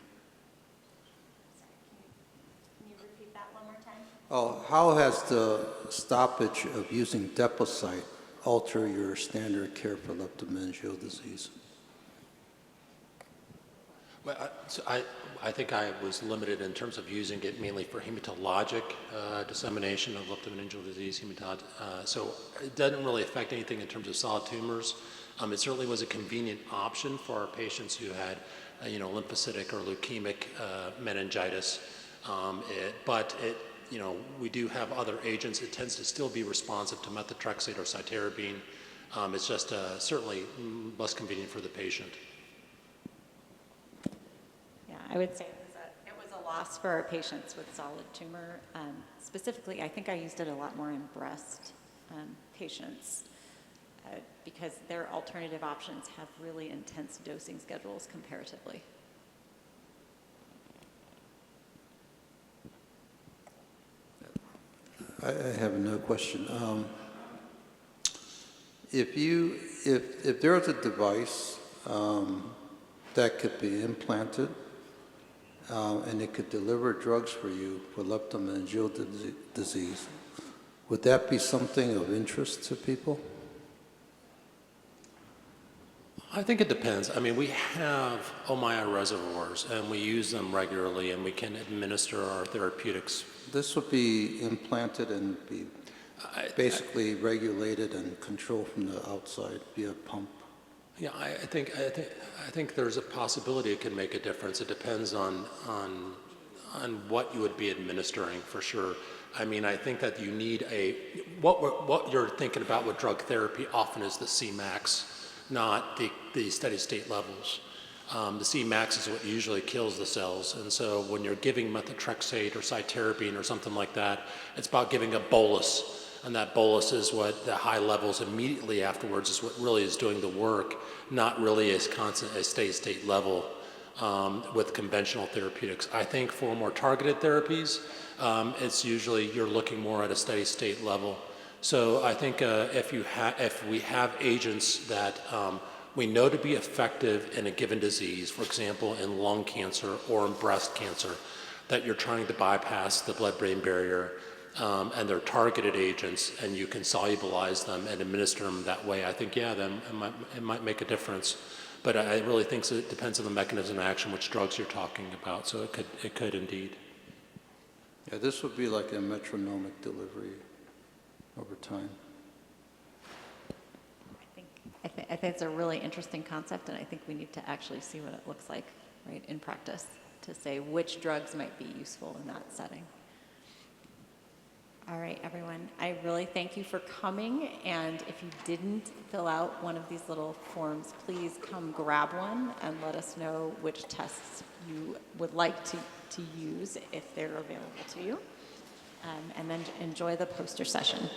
S1: Can you repeat that one more time?
S9: Oh, how has the stoppage of using depocyte alter your standard care for leptomeningeal disease?
S5: Well, I think I was limited in terms of using it mainly for hematologic dissemination of leptomeningeal disease. So it doesn't really affect anything in terms of solid tumors. It certainly was a convenient option for our patients who had, lymphocytic or leukemic meningitis. We do have other agents. It tends to still be responsive to methotrexate or cytarabine. It's just certainly less convenient for the patient.
S1: Yeah, I would say it was a loss for our patients with solid tumor. Specifically, I think I used it a lot more in breast patients because their alternative options have really intense dosing schedules comparatively.
S9: I have another question. If there was a device that could be implanted and it could deliver drugs for you for leptomeningeal disease, would that be something of interest to people?
S5: I think it depends. I mean, we have Ommaya reservoirs, and we use them regularly, and we can administer our therapeutics.
S9: This would be implanted and be basically regulated and controlled from the outside via pump.
S5: Yeah, I think there's a possibility it can make a difference. It depends on what you would be administering, for sure. I mean, I think that you need what you're thinking about with drug therapy often is the Cmax, not the steady state levels. The Cmax is what usually kills the cells, and so when you're giving methotrexate or cytarabine or something like that, it's about giving a bolus, and that bolus is what the high levels immediately afterwards is what really is doing the work, not really as constant as steady state level with conventional therapeutics. I think for more targeted therapies, it's usually you're looking more at a steady state level. So I think if we have agents that we know to be effective in a given disease, for example, in lung cancer or in breast cancer, that you're trying to bypass the blood-brain barrier, and they're targeted agents, and you can solubilize them and administer them that way, I think, yeah, then it might make a difference. But I really think it depends on the mechanism of action, which drugs you're talking about, so it could indeed.
S9: Yeah, this would be like a metronomic delivery over time.
S1: I think it's a really interesting concept, and I think we need to actually see what it looks like, right, in practice, to say which drugs might be useful in that setting. All right, everyone, I really thank you for coming, and if you didn't fill out one of these little forms, please come grab one and let us know which tests you would like to use if they're available to you, and then enjoy the poster session.